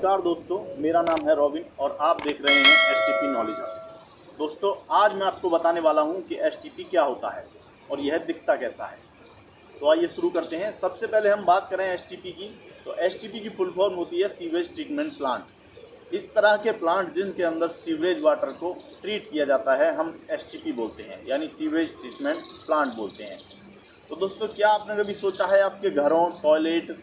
नमस्कार दोस्तों, मेरा नाम है रॉबिन और आप देख रहे हैं एसटीपी नॉलेज हब। दोस्तों, आज मैं आपको बताने वाला हूं कि एसटीपी क्या होता है और यह दिखता कैसा है। तो आइए शुरू करते हैं। सबसे पहले हम बात करें एसटीपी की, तो एसटीपी की फुल फॉर्म होती है सीवेज ट्रीटमेंट प्लांट। इस तरह के प्लांट जिनके अंदर सीवरेज वाटर को ट्रीट किया जाता है हम एसटीपी बोलते हैं, यानी सीवेज ट्रीटमेंट प्लांट बोलते हैं। तो दोस्तों, क्या आपने कभी सोचा है आपके घरों, टॉयलेट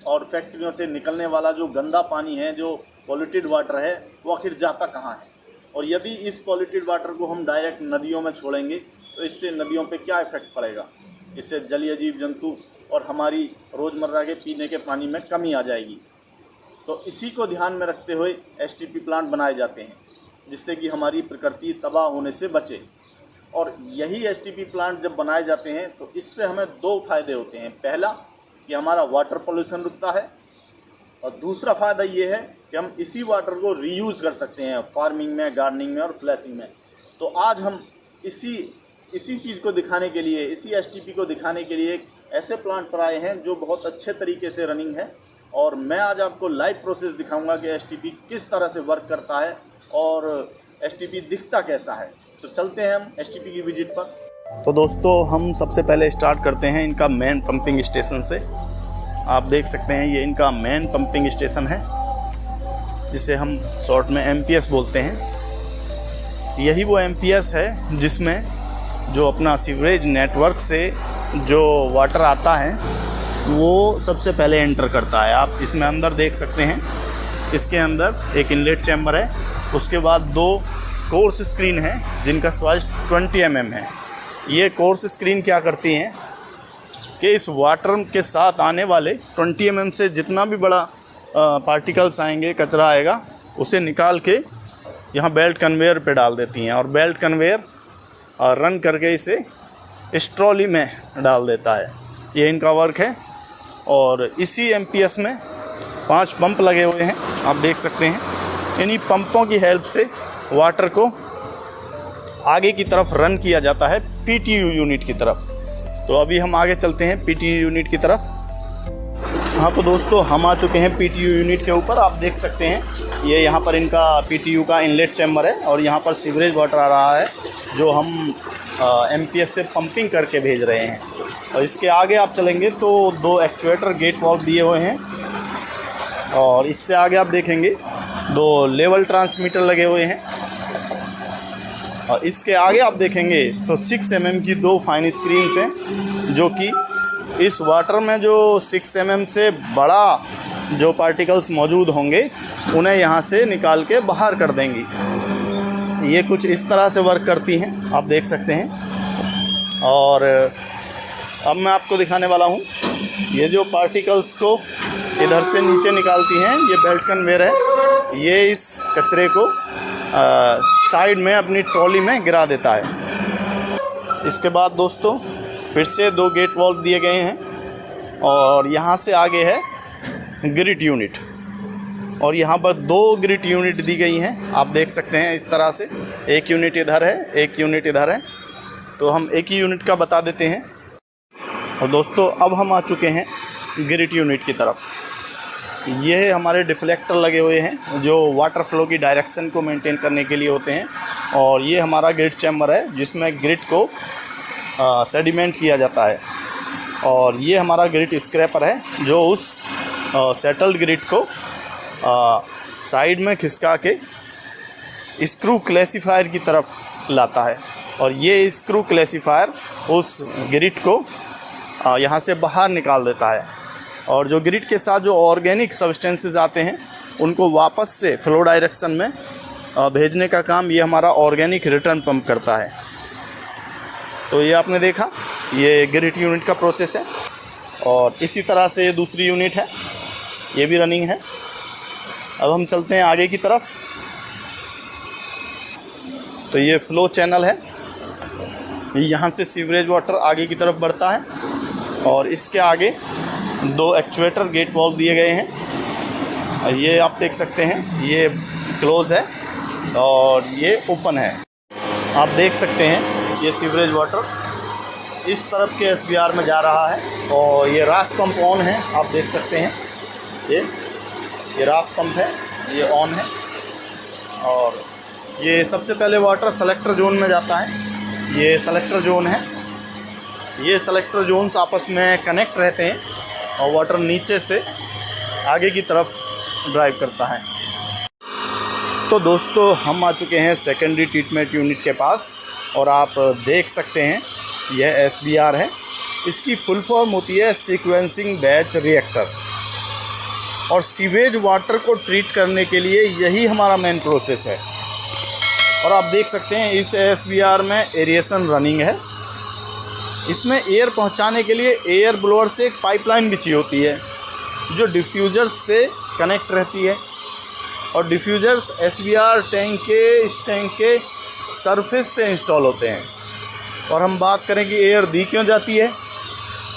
और फैक्ट्रियों से निकलने वाला जो गंदा पानी है, जो पॉल्यूटेड वाटर है, वो आखिर जाता कहाँ है? और यदि इस पॉल्यूटेड वाटर को हम डायरेक्ट नदियों में छोड़ेंगे तो इससे नदियों पे क्या इफ़ेक्ट पड़ेगा? इससे जलीय जीव जंतु और हमारी रोज़मर्रा के पीने के पानी में कमी आ जाएगी। तो इसी को ध्यान में रखते हुए एसटीपी प्लांट बनाए जाते हैं, जिससे कि हमारी प्रकृति तबाह होने से बचे। और यही एसटीपी प्लांट जब बनाए जाते हैं तो इससे हमें दो फायदे होते हैं। पहला कि हमारा वाटर पोल्यूशन रुकता है, और दूसरा फ़ायदा ये है कि हम इसी वाटर को रीयूज़ कर सकते हैं फार्मिंग में, गार्डनिंग में और फ्लैशिंग में। तो आज हम इसी चीज़ को दिखाने के लिए, इसी एसटीपी को दिखाने के लिए एक ऐसे प्लांट पर आए हैं जो बहुत अच्छे तरीके से रनिंग है। और मैं आज आपको लाइव प्रोसेस दिखाऊंगा कि एसटीपी किस तरह से वर्क करता है और एसटीपी दिखता कैसा है। तो चलते हैं हम एसटीपी की विजिट पर। तो दोस्तों, हम सबसे पहले स्टार्ट करते हैं इनका मेन पंपिंग स्टेशन से। आप देख सकते हैं ये इनका मेन पंपिंग स्टेशन है, जिसे हम शॉर्ट में एमपीएस बोलते हैं। यही वो एमपीएस है जिसमें जो अपना सीवरेज नेटवर्क से जो वाटर आता है वो सबसे पहले एंटर करता है। आप इसमें अंदर देख सकते हैं, इसके अंदर एक इनलेट चैम्बर है, उसके बाद दो कोर्स स्क्रीन है जिनका साइज 20 mm है। ये कोर्स स्क्रीन क्या करती हैं कि इस वाटर के साथ आने वाले 20 mm से जितना भी बड़ा पार्टिकल्स आएंगे, कचरा आएगा, उसे निकाल के यहाँ बेल्ट कन्वेयर पे डाल देती हैं। और बेल्ट कन्वेयर रन करके इसे इस ट्रॉली में डाल देता है। ये इनका वर्क है। और इसी एमपीएस में 5 पंप लगे हुए हैं, आप देख सकते हैं। इन्हीं पंपों की हेल्प से वाटर को आगे की तरफ रन किया जाता है, पीटीयू यूनिट की तरफ। तो अभी हम आगे चलते हैं पीटीयू यूनिट की तरफ। हाँ, तो दोस्तों, हम आ चुके हैं पीटीयू यूनिट के ऊपर। आप देख सकते हैं ये यहाँ पर इनका पीटीयू का इनलेट चैम्बर है और यहाँ पर सीवरेज वाटर आ रहा है जो हम एमपीएस से पंपिंग करके भेज रहे हैं। और इसके आगे आप चलेंगे तो 2 एक्चुएटर गेट वाल्व दिए हुए हैं, और इससे आगे आप देखेंगे 2 लेवल ट्रांसमीटर लगे हुए हैं। और इसके आगे आप देखेंगे तो 6 mm की 2 फाइन स्क्रीन्स हैं, जो कि इस वाटर में जो 6 mm से बड़ा जो पार्टिकल्स मौजूद होंगे उन्हें यहाँ से निकाल के बाहर कर देंगी। ये कुछ इस तरह से वर्क करती हैं, आप देख सकते हैं। और अब मैं आपको दिखाने वाला हूँ ये जो पार्टिकल्स को इधर से नीचे निकालती हैं, ये बेल्ट कन्वेयर है। ये इस कचरे को साइड में अपनी ट्रॉली में गिरा देता है। इसके बाद दोस्तों फिर से 2 गेट वाल्व दिए गए हैं, और यहाँ से आगे है ग्रिट यूनिट, और यहाँ पर 2 ग्रिट यूनिट दी गई हैं, आप देख सकते हैं इस तरह से। एक यूनिट इधर है, एक यूनिट इधर है, तो हम एक ही यूनिट का बता देते हैं। और दोस्तों, अब हम आ चुके हैं ग्रिट यूनिट की तरफ। ये हमारे डिफ्लेक्टर लगे हुए हैं जो वाटर फ्लो की डायरेक्शन को मेंटेन करने के लिए होते हैं। और ये हमारा ग्रिट चैम्बर है जिसमें ग्रिट को सेडिमेंट किया जाता है। और ये हमारा ग्रिट स्क्रैपर है जो उस सेटल्ड ग्रिट को साइड में खिसका के स्क्रू क्लैसिफायर की तरफ लाता है। और ये स्क्रू क्लैसिफायर उस ग्रिट को यहाँ से बाहर निकाल देता है। और जो ग्रिड के साथ जो ऑर्गेनिक सब्सटेंसेस आते हैं उनको वापस से फ्लो डायरेक्शन में भेजने का काम ये हमारा ऑर्गेनिक रिटर्न पंप करता है। तो ये आपने देखा, ये ग्रिड यूनिट का प्रोसेस है। और इसी तरह से ये दूसरी यूनिट है, ये भी रनिंग है। अब हम चलते हैं आगे की तरफ। तो ये फ्लो चैनल है, यहाँ से सीवरेज वाटर आगे की तरफ बढ़ता है। और इसके आगे 2 एक्चुएटर गेट वाल्व दिए गए हैं। ये आप देख सकते हैं, ये क्लोज़ है और ये ओपन है। आप देख सकते हैं ये सीवरेज वाटर इस तरफ के एसबीआर में जा रहा है और ये रास पंप ऑन है, आप देख सकते हैं ये। ये रास पंप है, ये ऑन है और ये सबसे पहले वाटर सेलेक्टर जोन में जाता है। ये सेलेक्टर जोन है, ये सेलेक्टर जोन्स आपस में कनेक्ट रहते हैं और वाटर नीचे से आगे की तरफ ड्राइव करता है। तो दोस्तों हम आ चुके हैं सेकेंडरी ट्रीटमेंट यूनिट के पास और आप देख सकते हैं यह SBR है। इसकी फुल फॉर्म होती है सीक्वेंसिंग बैच रिएक्टर और सीवेज वाटर को ट्रीट करने के लिए यही हमारा मेन प्रोसेस है। और आप देख सकते हैं इस SBR में एरिएशन रनिंग है। इसमें एयर पहुंचाने के लिए एयर ब्लोअर से एक पाइपलाइन बिछी होती है जो डिफ्यूज़र से कनेक्ट रहती है और डिफ्यूज़र्स SBR टैंक के सरफेस पे इंस्टॉल होते हैं। और हम बात करें कि एयर दी क्यों जाती है,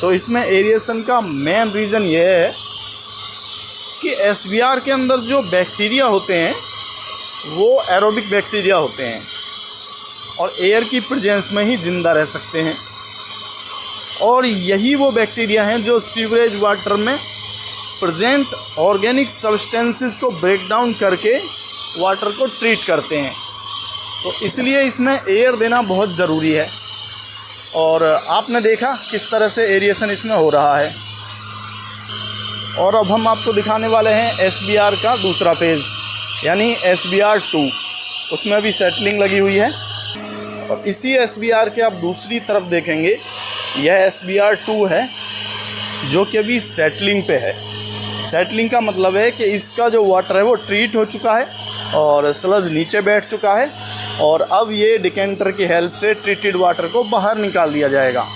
तो इसमें एरिएशन का मेन रीज़न ये है कि SBR के अंदर जो बैक्टीरिया होते हैं वो एरोबिक बैक्टीरिया होते हैं और एयर की प्रेजेंस में ही ज़िंदा रह सकते हैं। और यही वो बैक्टीरिया हैं जो सीवरेज वाटर में प्रेजेंट ऑर्गेनिक सब्सटेंसेस को ब्रेक डाउन करके वाटर को ट्रीट करते हैं। तो इसलिए इसमें एयर देना बहुत ज़रूरी है। और आपने देखा किस तरह से एरिएशन इसमें हो रहा है। और अब हम आपको दिखाने वाले हैं SBR का दूसरा फेज़ यानी SBR 2। उसमें भी सेटलिंग लगी हुई है और इसी SBR के आप दूसरी तरफ देखेंगे यह SBR 2 है जो कि अभी सेटलिंग पे है। सेटलिंग का मतलब है कि इसका जो वाटर है वो ट्रीट हो चुका है और स्लज नीचे बैठ चुका है और अब ये डिकेंटर की हेल्प से ट्रीटेड वाटर को बाहर निकाल दिया जाएगा।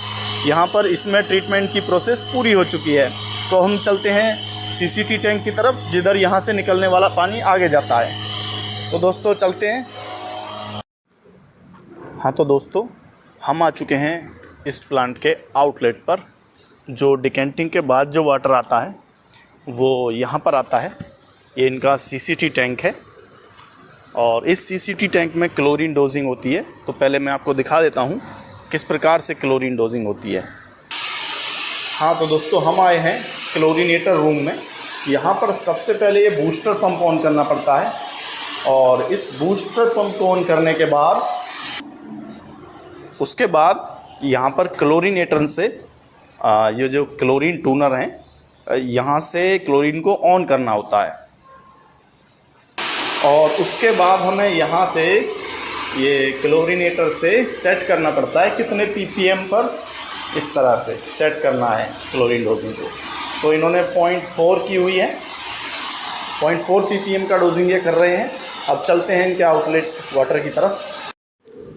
यहाँ पर इसमें ट्रीटमेंट की प्रोसेस पूरी हो चुकी है। तो हम चलते हैं CCT टैंक की तरफ जिधर यहाँ से निकलने वाला पानी आगे जाता है। तो दोस्तों चलते हैं। हाँ तो दोस्तों हम आ चुके हैं इस प्लांट के आउटलेट पर। जो डिकेंटिंग के बाद जो वाटर आता है वो यहाँ पर आता है। ये इनका CCT टैंक है और इस CCT टैंक में क्लोरीन डोजिंग होती है। तो पहले मैं आपको दिखा देता हूँ किस प्रकार से क्लोरीन डोजिंग होती है। हाँ तो दोस्तों हम आए हैं क्लोरीनेटर रूम में। यहाँ पर सबसे पहले ये बूस्टर पंप ऑन करना पड़ता है और इस बूस्टर पंप को ऑन करने के बाद उसके बाद यहाँ पर क्लोरीनेटर से ये जो क्लोरीन टूनर हैं यहाँ से क्लोरीन को ऑन करना होता है और उसके बाद हमें यहाँ से ये क्लोरीनेटर से सेट करना पड़ता है कितने ppm पर इस तरह से सेट करना है क्लोरीन डोजिंग को। तो इन्होंने 0.4 की हुई है, 0.4 ppm का डोजिंग ये कर रहे हैं। अब चलते हैं इनके आउटलेट वाटर की तरफ।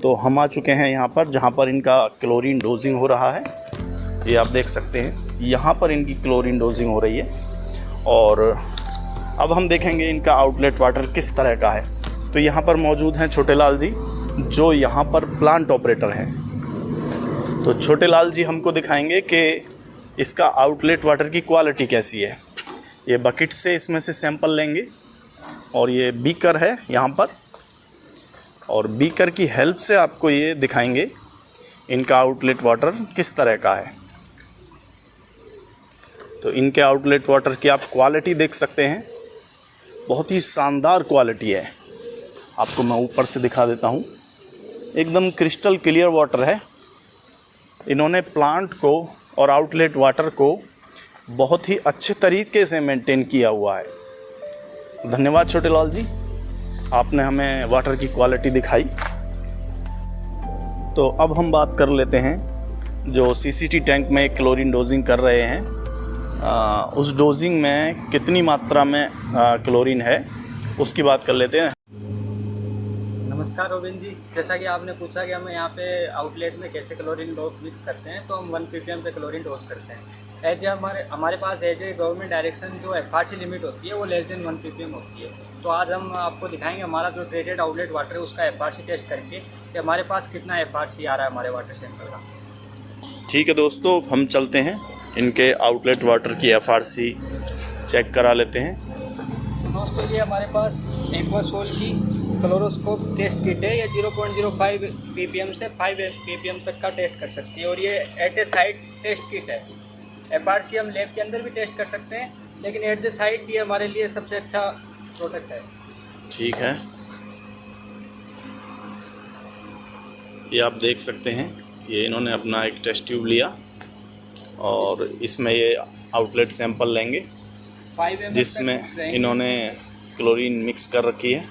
तो हम आ चुके हैं यहाँ पर जहाँ पर इनका क्लोरीन डोजिंग हो रहा है। ये आप देख सकते हैं यहाँ पर इनकी क्लोरीन डोजिंग हो रही है और अब हम देखेंगे इनका आउटलेट वाटर किस तरह का है। तो यहाँ पर मौजूद हैं छोटे लाल जी जो यहाँ पर प्लांट ऑपरेटर हैं। तो छोटे लाल जी हमको दिखाएंगे कि इसका आउटलेट वाटर की क्वालिटी कैसी है। ये बकेट से इसमें से सैंपल लेंगे और ये बीकर है यहाँ पर और बीकर की हेल्प से आपको ये दिखाएंगे इनका आउटलेट वाटर किस तरह का है। तो इनके आउटलेट वाटर की आप क्वालिटी देख सकते हैं, बहुत ही शानदार क्वालिटी है। आपको मैं ऊपर से दिखा देता हूँ, एकदम क्रिस्टल क्लियर वाटर है। इन्होंने प्लांट को और आउटलेट वाटर को बहुत ही अच्छे तरीके से मेंटेन किया हुआ है। धन्यवाद छोटे लाल जी, आपने हमें वाटर की क्वालिटी दिखाई। तो अब हम बात कर लेते हैं जो CCT टैंक में क्लोरीन डोजिंग कर रहे हैं उस डोजिंग में कितनी मात्रा में क्लोरीन है उसकी बात कर लेते हैं। नमस्कार रोबिन जी, जैसा कि आपने पूछा कि हम यहाँ पे आउटलेट में कैसे क्लोरीन डोज मिक्स करते हैं, तो हम 1 ppm पे क्लोरीन डोज करते हैं। एज हमारे पास एज ए गवर्नमेंट डायरेक्शन जो FRC लिमिट होती है वो लेस देन 1 ppm होती है। तो आज हम आपको दिखाएंगे हमारा जो ट्रेटेड आउटलेट वाटर है उसका FRC टेस्ट करके कि हमारे पास कितना FRC आ रहा है हमारे वाटर सैंपल का। ठीक है दोस्तों, हम चलते हैं इनके आउटलेट वाटर की FRC चेक करा लेते हैं। दोस्तों ये हमारे पास एक्वासोल की क्लोरोस्कोप टेस्ट किट है। ये 0.05 ppm से 5 ppm तक का टेस्ट कर सकती है और ये एट ए साइट टेस्ट किट है। FRC हम लैब के अंदर भी टेस्ट कर सकते हैं लेकिन एट द साइड ये हमारे लिए सबसे अच्छा प्रोडक्ट है। ठीक है, ये आप देख सकते हैं, ये इन्होंने अपना एक टेस्ट ट्यूब लिया और इसमें ये आउटलेट सैंपल लेंगे 5 ml जिसमें इन्होंने क्लोरीन मिक्स कर रखी है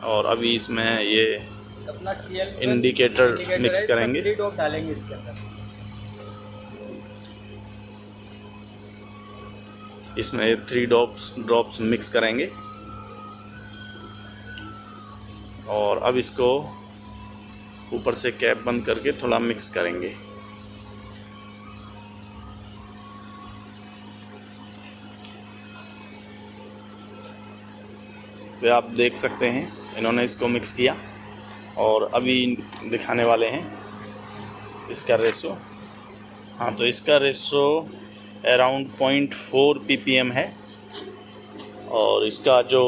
और अभी इसमें ये अपना CL इंडिकेटर मिक्स है, करेंगे। 3 ड्रॉप डालेंगे इसके अंदर। इसमें 3 ड्रॉप्स मिक्स करेंगे और अब इसको ऊपर से कैप बंद करके थोड़ा मिक्स करेंगे। तो आप देख सकते हैं इन्होंने इसको मिक्स किया और अभी दिखाने वाले हैं इसका रेशो। हाँ, तो इसका रेशो अराउंड 0.4 ppm है और इसका जो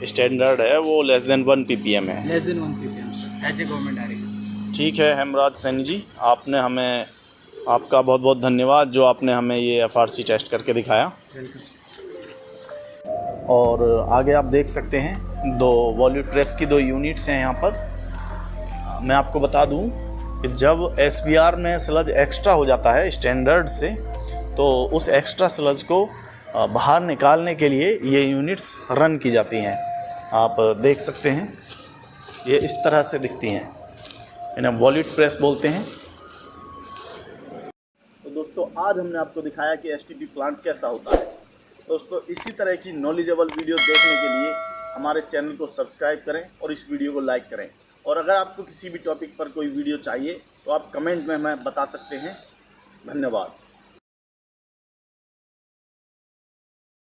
स्टैंडर्ड है वो लेस देन 1 ppm है। Less than 1 ppm as a government direction. ठीक है हेमराज सैनी जी, आपने हमें, आपका बहुत बहुत धन्यवाद जो आपने हमें ये FRC टेस्ट करके दिखाया। और आगे आप देख सकते हैं 2 वॉल्यूट प्रेस की 2 यूनिट्स हैं यहाँ पर। मैं आपको बता दूं कि जब SBR में स्लज एक्स्ट्रा हो जाता है स्टैंडर्ड से, तो उस एक्स्ट्रा स्लज को बाहर निकालने के लिए ये यूनिट्स रन की जाती हैं। आप देख सकते हैं ये इस तरह से दिखती हैं, इन्हें वॉल्यूट प्रेस बोलते हैं। तो दोस्तों आज हमने आपको दिखाया कि STP प्लांट कैसा होता है। दोस्तों इसी तरह की नॉलेजेबल वीडियो देखने के लिए हमारे चैनल को सब्सक्राइब करें और इस वीडियो को लाइक करें। और अगर आपको किसी भी टॉपिक पर कोई वीडियो चाहिए तो आप कमेंट में हमें बता सकते हैं। धन्यवाद।